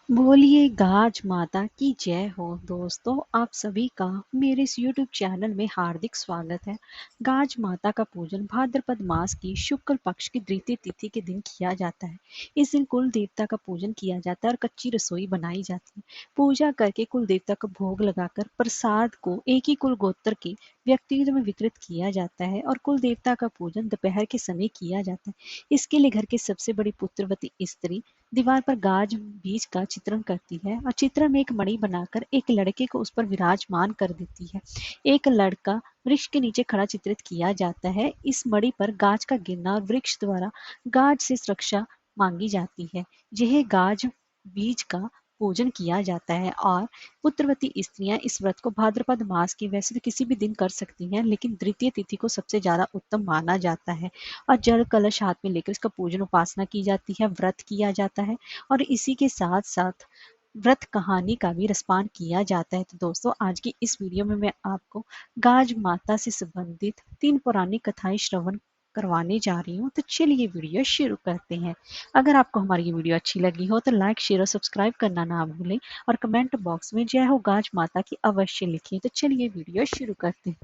बोलिए गाज माता की जय हो। दोस्तों, आप सभी का मेरे इस YouTube चैनल में हार्दिक स्वागत है। गाज माता का पूजन भाद्रपद मास की शुक्ल पक्ष की द्वितीय तिथि के दिन किया जाता है। इस दिन कुल देवता का पूजन किया जाता है और कच्ची रसोई बनाई जाती है। पूजा करके कुल देवता को भोग लगाकर प्रसाद को एक ही कुल गोत्र के व्यक्तियों में वितरित किया जाता है और कुल देवता का पूजन दोपहर के समय किया जाता है। इसके लिए घर की सबसे बड़ी पुत्रवती स्त्री दीवार पर गाज बीज का चित्रण करती है और चित्र में एक मणि बनाकर एक लड़के को उस पर विराजमान कर देती है। एक लड़का वृक्ष के नीचे खड़ा चित्रित किया जाता है। इस मणि पर गाज का गिरना और वृक्ष द्वारा गाज से सुरक्षा मांगी जाती है। यह गाज बीज का पूजन किया जाता है और पुत्रवती स्त्रियां इस व्रत को भाद्रपद मास की वैसे तो किसी भी दिन कर सकती हैं, लेकिन द्वितीय तिथि को सबसे ज्यादा उत्तम माना जाता है। और जल कलश हाथ में लेकर इसका पूजन उपासना की जाती है, व्रत किया जाता है और इसी के साथ साथ व्रत कहानी का भी रसपान किया जाता है। तो दोस्तों, आज की इस वीडियो में मैं आपको गाज माता से संबंधित 3 पौराणिक कथाएं श्रवण करवाने जा रही हूँ। तो चलिए वीडियो शुरू करते हैं। अगर आपको हमारी ये वीडियो अच्छी लगी हो तो लाइक शेयर और सब्सक्राइब करना ना भूलें और कमेंट बॉक्स में जय हो गाज माता की अवश्य लिखें। तो चलिए वीडियो शुरू करते हैं।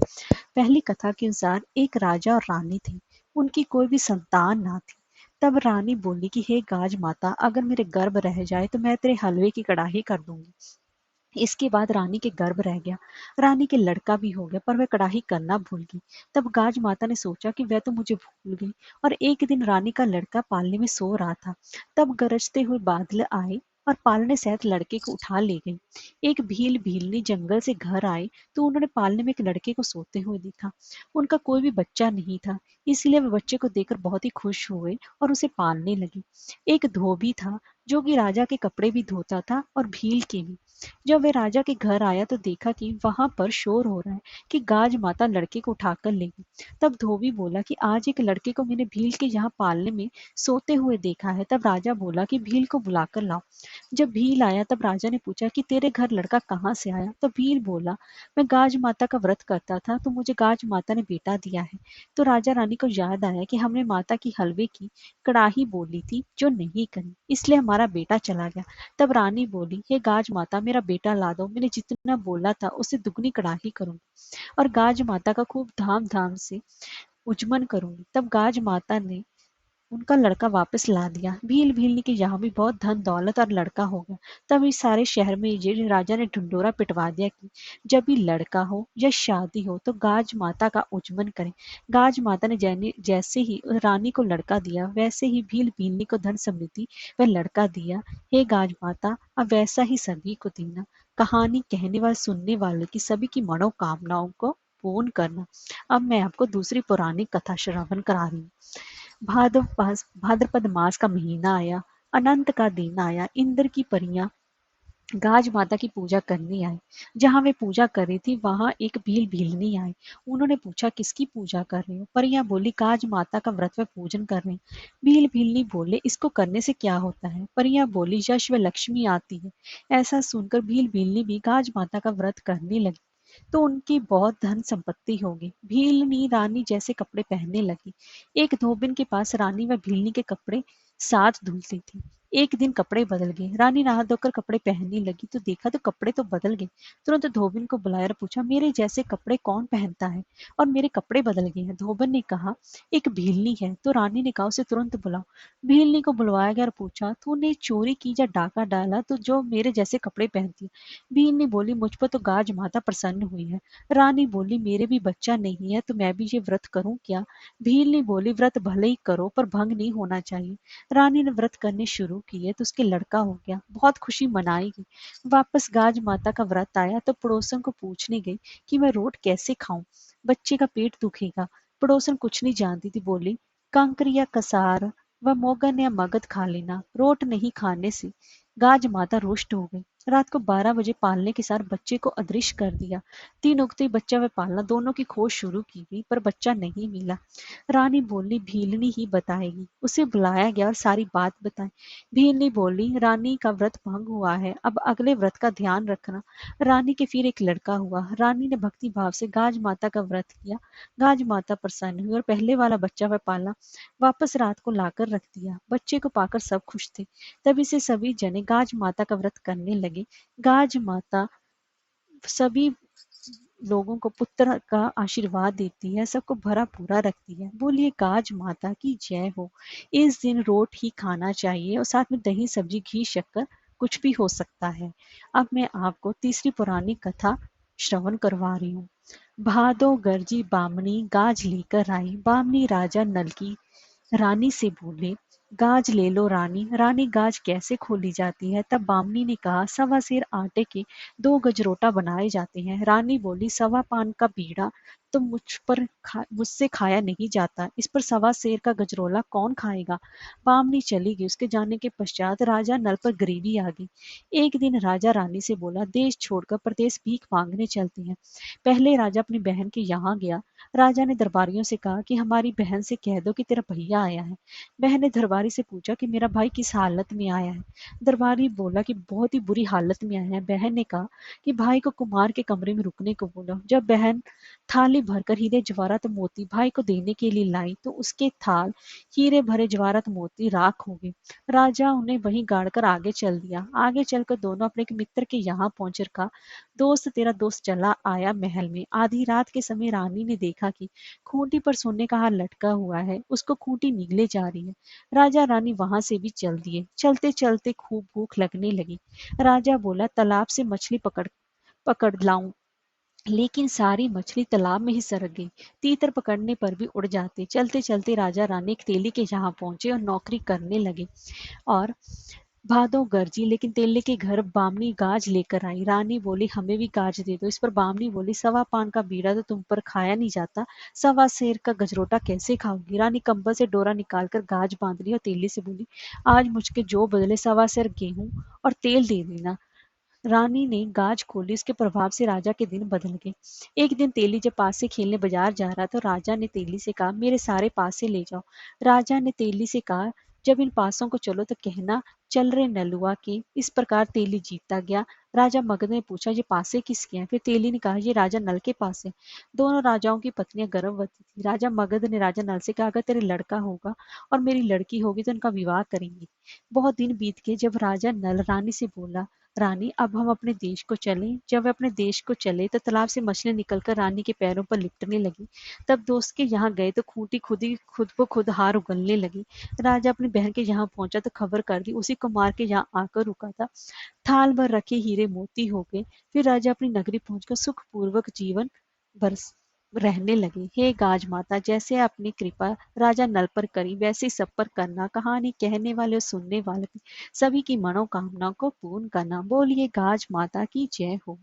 पहली कथा के अनुसार एक राजा और रानी थे। उनकी कोई भी संतान ना थी। तब रानी बोली कि हे गाज माता, अगर मेरे गर्भ रह जाए तो मैं तेरे हलवे की कड़ाही कर दूंगी। इसके बाद रानी के गर्भ रह गया। रानी के लड़का भी हो गया, पर वह कड़ाही करना भूल गई। तब गाज माता ने सोचा कि वह तो मुझे भूल गई। और एक दिन रानी का लड़का पालने में सो रहा था। तब गरजते हुए बादल आए और पालने सहित लड़के को उठा ले गई। एक भील भीलनी जंगल से घर आए तो उन्होंने पालने में एक लड़के को सोते हुए देखा। उनका कोई भी बच्चा नहीं था, इसलिए वे बच्चे को देखकर बहुत ही खुश हुए और उसे पालने लगे। एक धोबी था जो कि राजा के कपड़े भी धोता था और भील के भी। जब वे राजा के घर आया तो देखा कि वहां पर शोर हो रहा है कि गाज माता लड़के को उठाकर ले गई। तब धोबी बोला कि आज एक लड़के को मैंने भील के यहाँ पालने में सोते हुए देखा है। तब राजा बोला कि भील को बुलाकर लाओ। जब भील आया तब राजा ने पूछा कि तेरे घर लड़का कहाँ से आया। तो भील बोला, मैं गाज माता का व्रत करता था तो मुझे गाज माता ने बेटा दिया है। तो राजा रानी को याद आया कि हमने माता की हलवे की कड़ाही बोली थी जो नहीं करी, इसलिए हमारा बेटा चला गया। तब रानी बोली, हे गाज माता, मेरा बेटा ला दो, मैंने जितना बोला था उससे दुगनी कड़ाही करूंगी और गाज माता का खूब धाम धाम से उजमन करूंगी। तब गाज माता ने उनका लड़का वापस ला दिया। भील भीलनी के यहाँ भी बहुत धन दौलत और लड़का हो गया। तब इस सारे शहर में ये राजा ने ढिंडोरा पिटवा दिया कि जब भी लड़का हो या शादी हो तो गाज माता का उजमन करें। गाज माता ने जैसे ही रानी को लड़का दिया वैसे ही भील भीलनी को धन समृद्धि व लड़का दिया। हे गाज माता, अब वैसा ही सभी को देना। कहानी कहने वाले सुनने वालों की सभी की मनोकामनाओं को पूर्ण करना। अब मैं आपको दूसरी पौराणिक कथा श्रवण करा रही हूँ। भाद्रपद मास का महीना आया, अनंत का दिन आया। इंद्र की परियां गाज माता की पूजा करने आई। जहां वे पूजा कर रही थी वहां एक भील भीलनी आई। उन्होंने पूछा, किसकी पूजा कर रहे हो। परियां बोली, गाज माता का व्रत व पूजन कर रहे हैं। भील भीलनी बोले, इसको करने से क्या होता है। परियां बोली, यश व लक्ष्मी आती है। ऐसा सुनकर भील भीलनी भी गाज माता का व्रत करने लगी तो उनकी बहुत धन संपत्ति होगी। भीलनी रानी जैसे कपड़े पहनने लगी। एक धोबिन के पास रानी व भीलनी के कपड़े साथ धुलती थी। एक दिन कपड़े बदल गए। रानी नहा धोकर कपड़े पहनने लगी तो देखा तो कपड़े तो बदल गए। तुरंत धोबिन को बुलाया और पूछा, मेरे जैसे कपड़े कौन पहनता है और मेरे कपड़े बदल गए हैं। धोबन ने कहा, एक भीलनी है। तो रानी ने कहा, उसे तुरंत बुलाओ। भीलनी को बुलवाया गया और पूछा, तूने चोरी की या डाका डाला तो जो मेरे जैसे कपड़े पहनती है। भीलनी बोली, मुझ पर तो गाज माता प्रसन्न हुई है। रानी बोली, मेरे भी बच्चा नहीं है तो मैं भी ये व्रत करूं क्या। भीलनी बोली, व्रत भले ही करो पर भंग नहीं होना चाहिए। रानी ने व्रत करने शुरू किए तो उसके लड़का हो गया। बहुत खुशी मनाई गई। वापस गाज माता का व्रत आया तो पड़ोसन को पूछने गई कि मैं रोट कैसे खाऊं, बच्चे का पेट दुखेगा। पड़ोसन कुछ नहीं जानती थी, बोली, कंकर या कसार व मोगन या मगध खा लेना, रोट नहीं खाने से। गाज माता रुष्ट हो गई। रात को 12 बजे पालने के साथ बच्चे को अदृश्य कर दिया। 3 उगते ही बच्चा व पालना दोनों की खोज शुरू की गई, पर बच्चा नहीं मिला। रानी बोली भीलनी ही बताएगी। उसे बुलाया गया और सारी बात बताई। भीलनी बोली रानी का व्रत भंग हुआ है, अब अगले व्रत का ध्यान रखना। रानी के फिर एक लड़का हुआ। रानी ने भक्ति भाव से गाज माता का व्रत किया। गाज माता प्रसन्न हुई और पहले वाला बच्चा वह पाला वापस रात को लाकर रख दिया। बच्चे को पाकर सब खुश थे। तभी से सभी जने गाज माता का व्रत करने लगे। गाज माता सभी लोगों को पुत्र का आशीर्वाद देती है, सबको भरा पूरा रखती है। बोलिए गाज माता की जय हो। इस दिन रोट ही खाना चाहिए और साथ में दही सब्जी घी शक्कर कुछ भी हो सकता है। अब मैं आपको तीसरी पुरानी कथा श्रवण करवा रही हूँ। भादो गर्जी बामनी गाज लेकर आई। बामनी राजा नल की रानी से बोले गाज ले लो रानी। रानी गाज कैसे खोली जाती है? तब बामनी ने कहा सवा सेर आटे के 2 गजरोटा बनाए जाते हैं। रानी बोली सवा पान का बीड़ा तो मुझसे खाया नहीं जाता, इस पर सवा सेर का गजरोला कौन खाएगा? बामनी चली गई। उसके जाने के पश्चात राजा नल पर गरीबी आ गई। एक दिन राजा रानी से बोला देश छोड़कर प्रदेश भीख मांगने चलते हैं। पहले राजा अपनी बहन के यहाँ गया। राजा ने दरबारियों से कहा कि हमारी बहन से कह दो कि तेरा भैया आया है। बहन ने दरबारी से पूछा कि मेरा भाई किस हालत में आया है। दरबारी बोला कि बहुत ही बुरी हालत में आया है। बहन ने कहा कि भाई को कुमार के कमरे में रुकने को बोलो। जब बहन थाली भरकर हीरे जवाहरात मोती भाई को देने के लिए लाई तो उसके थाल हीरे भरे जवाहरात मोती राख हो गए। राजा उन्हें वहीं गाड़कर आगे चल दिया। आगे चलकर दोनों अपने एक मित्र के यहाँ पहुंचे। कहा दोस्त तेरा दोस्त चला आया महल में। आधी रात के समय रानी ने देखा कि खूंटी पर सोने का हार लटका हुआ है, उसको खूंटी निगले जा रही है। राजा रानी वहां से भी चल दिए। चलते चलते खूब भूख लगने लगी। राजा बोला तालाब से मछली पकड़ पकड़ लाऊं, लेकिन सारी मछली तालाब में ही सरक गई। तीतर पकड़ने पर भी उड़ जाते। चलते चलते राजा रानी एक तेली के यहाँ पहुंचे और नौकरी करने लगे। और भादो गरजी, लेकिन तेले के घर बामनी गाज लेकर आई। रानी बोली हमें भी गाज दे दो। इस पर बामनी बोली सवा पान का बीड़ा तो तुम पर खाया नहीं जाता, सवा सेर का गजरोटा कैसे खाओगी? रानी कंबल से डोरा निकालकर गाज बांध ली और तेली से बोली आज मुझके जो बदले सवा सेर गेहूं और तेल दे देना। रानी ने गाज खोली। उसके प्रभाव से राजा के दिन बदल गए। एक दिन तेली जब पासे खेलने बाजार जा रहा तो राजा ने तेली से कहा मेरे सारे पासे ले जाओ। राजा ने तेली से कहा जब इन पासों को चलो तो कहना चल रहे नलुआ के। इस प्रकार तेली जीतता गया। राजा मगध ने पूछा ये पासे किसके हैं? फिर तेली ने कहा ये राजा नल के पास है। दोनों राजाओं की पत्नियां गर्भवती थी। राजा मगध ने राजा नल से कहा अगर तेरे लड़का होगा और मेरी लड़की होगी तो उनका विवाह करेंगे। बहुत दिन बीत गए। जब राजा नल रानी से बोला रानी अब हम अपने देश को चलें। जब वे अपने देश को चले तो तालाब से मछली निकलकर रानी के पैरों पर लिपटने लगी। तब दोस्त के यहाँ गए तो खूंटी खुद ब खुद हार उगलने लगी। राजा अपनी बहन के यहाँ पहुंचा तो खबर कर दी। उसी कुमार के यहाँ आकर रुका था। थाल भर रखे हीरे मोती हो गए। फिर राजा अपनी नगरी पहुंचकर सुखपूर्वक जीवन बरस रहने लगे। हे गाज माता जैसे अपनी कृपा राजा नल पर करी वैसे सब पर करना। कहानी कहने वाले और सुनने वाले सभी की मनोकामना को पूर्ण करना। बोलिए गाज माता की जय हो।